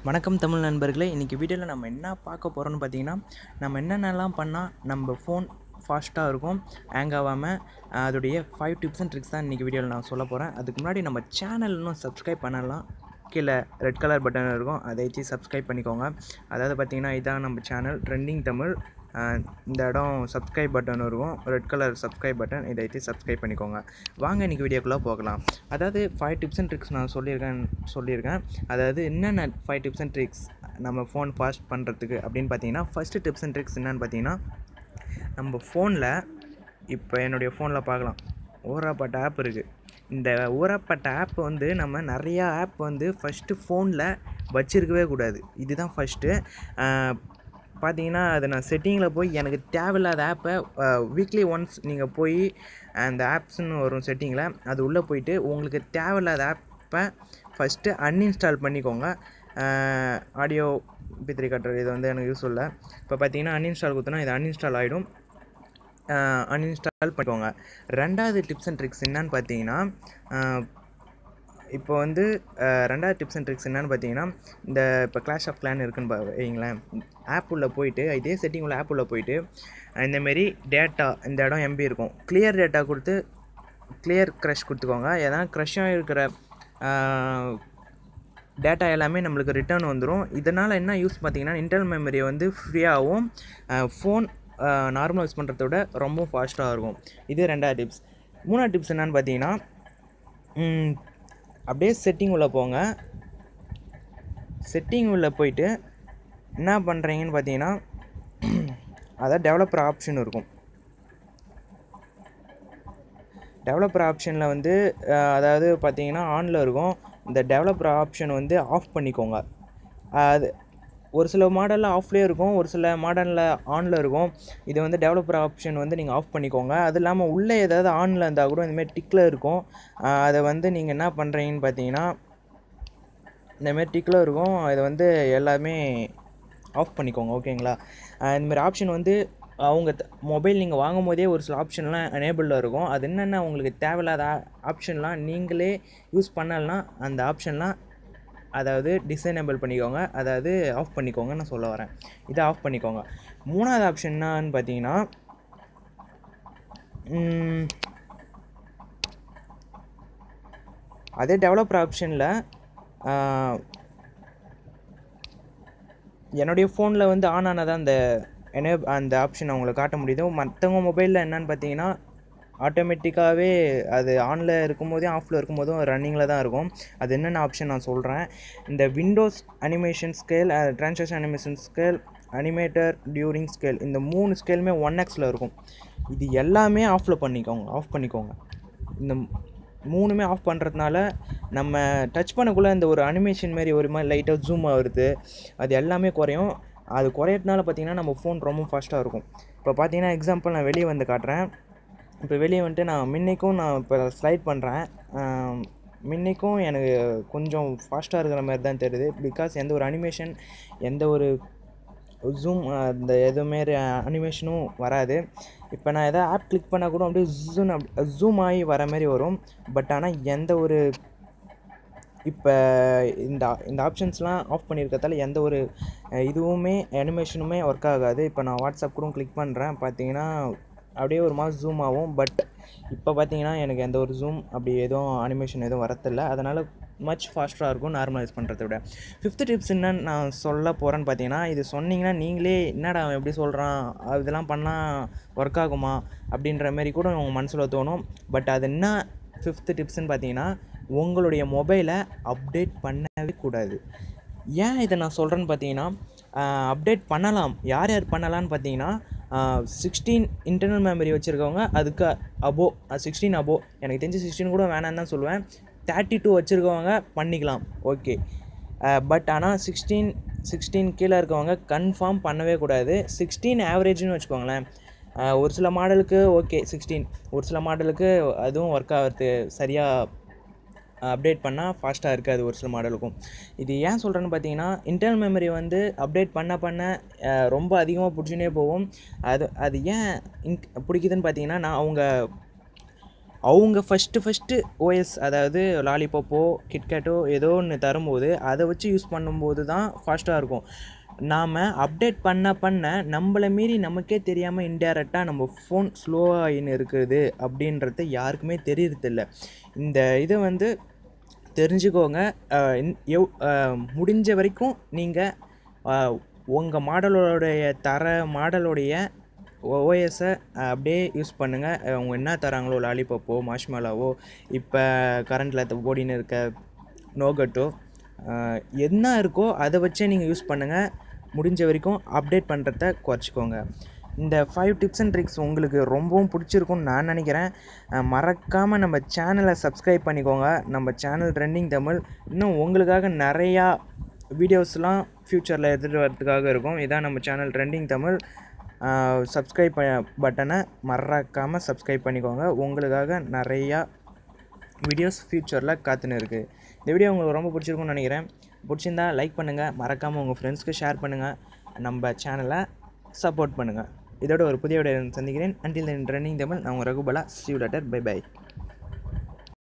வணக்கம் தமிழ் நண்பர்களே. இன்றைக்கி வீடியோவில் நம்ம என்ன பார்க்க போகிறோம்னு பார்த்தீங்கன்னா, நம்ம என்னென்னலாம் பண்ணால் நம்ம ஃபோன் ஃபாஸ்ட்டாக இருக்கும், ஹேங் ஆகாமல், அதோடைய 5 டிப்ஸ் அண்ட் ட்ரிக்ஸ் தான் இன்றைக்கி வீடியோவில் நான் சொல்ல போகிறேன். அதுக்கு முன்னாடி நம்ம சேனல் இன்னும் சப்ஸ்கிரைப் பண்ணலாம், கீழே ரெட் கலர் பட்டன் இருக்கும், அதை வச்சு சப்ஸ்கிரைப் பண்ணிக்கோங்க. அதாவது பார்த்திங்கன்னா, இதான் நம்ம சேனல் ட்ரெண்டிங் தமிழ். இந்த இடம் சப்ஸ்கிரைப் பட்டன் இருக்கும், ரெட் கலர் சப்ஸ்கிரைப் பட்டன், இதை வச்சு சப்ஸ்கிரைப் பண்ணிக்கோங்க. வாங்க இன்றைக்கி வீடியோக்குள்ளே போகலாம். அதாவது 5 டிப்ஸ் அண்ட் ட்ரிக்ஸ் நான் சொல்லியிருக்கேன். அதாவது என்னென்ன 5 டிப்ஸ் அண்ட் ட்ரிக்ஸ் நம்ம ஃபோன் ஃபாஸ்ட் பண்ணுறதுக்கு அப்படின்னு பார்த்தீங்கன்னா, ஃபஸ்ட்டு டிப்ஸ் அண்ட் ட்ரிக்ஸ் என்னென்னு பார்த்தீங்கன்னா, நம்ம ஃபோனில் இப்போ என்னுடைய ஃபோனில் பார்க்கலாம், ஊறப்பட்ட ஆப் இருக்குது. இந்த ஊறப்பட்ட ஆப் வந்து நம்ம நிறையா ஆப் வந்து ஃபஸ்ட்டு ஃபோனில் வச்சுருக்கவே கூடாது. இதுதான் ஃபஸ்ட்டு. பார்த்தீங்கன்னா, அதை நான் செட்டிங்கில் போய் எனக்கு தேவையில்லாத ஆப்பை வீக்லி ஒன்ஸ் நீங்கள் போய் அந்த ஆப்ஸ்ன்னு வரும் செட்டிங்கில், அது உள்ளே போயிட்டு உங்களுக்கு தேவையில்லாத ஆப்பை ஃபஸ்ட்டு அன்இன்ஸ்டால் பண்ணிக்கோங்க. ஆடியோ MP3 கட்டுறது இது வந்து எனக்கு யூஸ் இல்லை. இப்போ பார்த்தீங்கன்னா அன்இன்ஸ்டால் கொடுத்தோன்னா இது அன்இன்ஸ்டால் ஆகிடும். அன்இன்ஸ்டால் பண்ணிக்கோங்க. ரெண்டாவது டிப்ஸ் அண்ட் ட்ரிக்ஸ் என்னன்னு பார்த்தீங்கன்னா, இப்போ வந்து ரெண்டாவது டிப்ஸ் அண்ட் ட்ரிக்ஸ் என்னென்னு பார்த்தீங்கன்னா, இந்த இப்போ கிளாஷ் ஆஃப் கிளான் இருக்குன்னு வைங்களேன், ஆப் உள்ளே போயிட்டு இதே செட்டிங் உள்ள ஆப் உள்ளே போயிட்டு இந்தமாரி டேட்டா இந்த இடம் MB இருக்கும், கிளியர் டேட்டா கொடுத்து கிளியர் க்ரஷ் கொடுத்துக்கோங்க. ஏன்னா க்ரஷ்ஷாக இருக்கிற டேட்டா எல்லாமே நம்மளுக்கு ரிட்டர்ன் வந்துடும். இதனால் என்ன யூஸ் பார்த்தீங்கன்னா, இன்டர்னல் மெமரியை வந்து ஃப்ரீயாகவும் ஃபோன் நார்மல் யூஸ் பண்ணுறத விட ரொம்ப ஃபாஸ்ட்டாக இருக்கும். இது ரெண்டாவது டிப்ஸ். மூணாவது டிப்ஸ் என்னென்னு பார்த்தீங்கன்னா, அப்படியே செட்டிங் உள்ளே போங்க. செட்டிங் உள்ளே போயிட்டு என்ன பண்ணுறீங்கன்னு பார்த்தீங்கன்னா, அதாவது டெவலப்பர் ஆப்ஷன் இருக்கும். டெவலப்பர் ஆப்ஷனில் வந்து அதாவது பார்த்தீங்கன்னா ஆனில் இருக்கும். இந்த டெவலப்பர் ஆப்ஷன் வந்து ஆஃப் பண்ணிக்கோங்க. அது ஒரு சில மாடலில் ஆஃப்லேயே இருக்கும், ஒரு சில மாடலில் ஆனில் இருக்கும். இது வந்து டெவலப்பர் ஆப்ஷன் வந்து நீங்கள் ஆஃப் பண்ணிக்கோங்க. அது இல்லாமல் உள்ளே ஏதாவது ஆனில் இருந்தால் கூட இந்தமாரி டிக்கில் இருக்கும். அதை வந்து நீங்கள் என்ன பண்ணுறீங்கன்னு பார்த்தீங்கன்னா, இந்தமாரி டிக்கில் இருக்கும், இதை வந்து எல்லாமே ஆஃப் பண்ணிக்கோங்க. ஓகேங்களா? இந்தமாரி ஆப்ஷன் வந்து அவங்க மொபைல் நீங்கள் வாங்கும் போதே ஒரு சில ஆப்ஷன்லாம் எனேபிளில் இருக்கும். அது என்னென்ன உங்களுக்கு தேவையில்லாத ஆப்ஷன்லாம் நீங்களே யூஸ் பண்ணலன்னா அந்த ஆப்ஷன்லாம் அதாவது டிசேனபிள் பண்ணிக்கோங்க, அதாவது ஆஃப் பண்ணிக்கோங்கன்னு நான் சொல்ல வரேன். இதை ஆஃப் பண்ணிக்கோங்க. மூணாவது ஆப்ஷன் என்னான்னு பார்த்தீங்கன்னா, அதே டெவலப்பர் ஆப்ஷனில் என்னுடைய ஃபோனில் வந்து ஆன் ஆனதான் அந்த ஆப்ஷன் அவங்களுக்கு காட்ட முடியுது. மற்றவங்க மொபைலில் என்னென்னு பார்த்தீங்கன்னா, ஆட்டோமேட்டிக்காகவே அது ஆனில் இருக்கும்போதே ஆஃபில் இருக்கும்போதும் ரன்னிங்கில் தான் இருக்கும். அது என்னென்ன ஆப்ஷன் நான் சொல்கிறேன். இந்த Windows animation scale, translation animation scale, animator during scale, இந்த 3 ஸ்கேலுமே 1x இருக்கும். இது எல்லாமே ஆஃப் பண்ணிக்கோங்க. இந்த 3மே ஆஃப் பண்ணுறதுனால நம்ம டச் பண்ணக்குள்ளே இந்த ஒரு அனிமேஷன் மாரி ஒரு மாதிரி லைட்டாக ஜூம் ஆகுது, அது எல்லாமே குறையும். அது குறையிறதுனால பார்த்திங்கன்னா நம்ம ஃபோன் ரொம்ப ஃபாஸ்ட்டாக இருக்கும். இப்போ பார்த்தீங்கன்னா எக்ஸாம்பிள் நான் வெளியே வந்து காட்டுறேன். இப்போ வெளியே வந்துட்டு நான் இப்போ ஸ்லைட் பண்ணுறேன். முன்னைக்கும் எனக்கு கொஞ்சம் ஃபாஸ்ட்டாக இருக்கிற மாதிரி தான் தெரியுது. பிகாஸ் எந்த ஒரு அனிமேஷன், எந்த ஒரு ஜூம் அந்த எதுவுமே அனிமேஷனும் வராது. இப்போ நான் எதாவது ஆப் கிளிக் பண்ணால் கூட அப்படியே ஜூம் ஆகி வர மாதிரி வரும். பட் ஆனால் எந்த ஒரு இப்போ இந்த ஆப்ஷன்ஸ்லாம் ஆஃப் பண்ணியிருக்கிறதால எந்த ஒரு இதுவுமே அனிமேஷனுமே ஒர்க் ஆகாது. இப்போ நான் வாட்ஸ்அப் கூட கிளிக் பண்ணுறேன், பார்த்தீங்கன்னா அப்படியே ஒரு மாதிரி ஜூம் ஆகும். பட் இப்போ பார்த்தீங்கன்னா எனக்கு எந்த ஒரு ஜூம் அப்படி எதுவும் அனிமேஷன் எதுவும் வரதில்லை. அதனால் மச் ஃபாஸ்ட்டாக இருக்கும் நார்மலைஸ் பண்ணுறத விட. 5th டிப்ஸ் என்னன்னு நான் சொல்ல போகிறேன்னு பார்த்தீங்கன்னா, இது சொன்னிங்கன்னா நீங்களே என்னடா அவன் எப்படி சொல்கிறான், இதெல்லாம் பண்ணால் ஒர்க் ஆகுமா அப்படின்ற மாரி கூட உங்கள் மனசில் தோணும். பட் அது என்ன 5th டிப்ஸ்ன்னு பார்த்தீங்கன்னா, உங்களுடைய மொபைலை அப்டேட் பண்ணவே கூடாது. ஏன் இதை நான் சொல்கிறேன்னு பார்த்தீங்கன்னா, அப்டேட் பண்ணலாம். யார் பண்ணலான்னு பார்த்தீங்கன்னா, 16 இன்டர்னல் மெமரி வச்சுருக்கவங்க, அதுக்கு அபோவ் 16 அபோவ், எனக்கு தெரிஞ்சு 16 கூட வேணான்னு தான் சொல்லுவேன். 32 வச்சுருக்கவங்க பண்ணிக்கலாம், ஓகே. பட் ஆனால் 16 கீழே இருக்கவங்க கன்ஃபார்ம் பண்ணவே கூடாது. 16 ஆவரேஜ்னு வச்சுக்கோங்களேன். ஒரு சில மாடலுக்கு ஓகே 16, ஒரு சில மாடலுக்கு அதுவும் ஒர்க் ஆகிறது சரியாக அப்டேட் பண்ணால் ஃபாஸ்ட்டாக இருக்காது ஒரு சில மாடலுக்கும். இது ஏன் சொல்கிறேன்னு பார்த்தீங்கன்னா, இன்டர்னல் மெமரி வந்து அப்டேட் பண்ண ரொம்ப அதிகமாக பிடிச்சினே போகும். அது ஏன் பிடிக்குதுன்னு பார்த்தீங்கன்னா, அவங்க அவங்க ஃபஸ்ட்டு ஓஎஸ் அதாவது லாலிபாப்போ கிட்கேட்டோ ஏதோ ஒன்று தரும்போது அதை வச்சு யூஸ் பண்ணும்போது தான் ஃபாஸ்ட்டாக இருக்கும். நாம் அப்டேட் பண்ண நம்மளை மீறி நமக்கே தெரியாமல் இன்டேரக்டாக நம்ம ஃபோன் ஸ்லோவாகின்னு இருக்குது அப்படின்றது யாருக்குமே தெரியறதில்ல. இந்த இதை வந்து தெரிஞ்சுக்கோங்க. முடிஞ்ச வரைக்கும் நீங்கள் உங்கள் மாடலோடைய ஓஎஸை அப்படியே யூஸ் பண்ணுங்கள். அவங்க என்ன தராங்களோ லாலிபாப்போ மார்ஷ்மெலோவோ இப்போ கரண்டில் ஓடின்னு இருக்க நோகட்டோ என்ன இருக்கோ அதை வச்சே நீங்கள் யூஸ் பண்ணுங்கள். முடிஞ்ச வரைக்கும் அப்டேட் பண்ணுறத குறைச்சிக்கோங்க. இந்த 5 டிப்ஸ் அண்ட் ட்ரிக்ஸ் உங்களுக்கு ரொம்பவும் பிடிச்சிருக்கும்னு நான் நினைக்கிறேன். மறக்காமல் நம்ம சேனலை சப்ஸ்கிரைப் பண்ணிக்கோங்க. நம்ம சேனல் ட்ரெண்டிங் தமிழ் இன்னும் உங்களுக்காக நிறையா வீடியோஸ்லாம் ஃப்யூச்சரில் எடுத்துகிட்டு வரதுக்காக இருக்கும். இதான் நம்ம சேனல் ட்ரெண்டிங் தமிழ். சப்ஸ்கிரைப் பட்டனை மறக்காமல் சப்ஸ்கிரைப் பண்ணிக்கோங்க. உங்களுக்காக நிறையா வீடியோஸ் ஃப்யூச்சரில் காத்துன்னு இருக்குது. இந்த வீடியோ உங்களுக்கு ரொம்ப பிடிச்சிருக்கும்னு நினைக்கிறேன். பிடிச்சிருந்தா லைக் பண்ணுங்கள், மறக்காமல் உங்கள் ஃப்ரெண்ட்ஸ்க்கு ஷேர் பண்ணுங்கள், நம்ம சேனலை சப்போர்ட் பண்ணுங்கள். இதோட ஒரு புதிய வீடியோ சந்திக்கிறேன். Until then trending Tamil. நான் உங்கள் ரகுபாலா. See you later. Bye bye.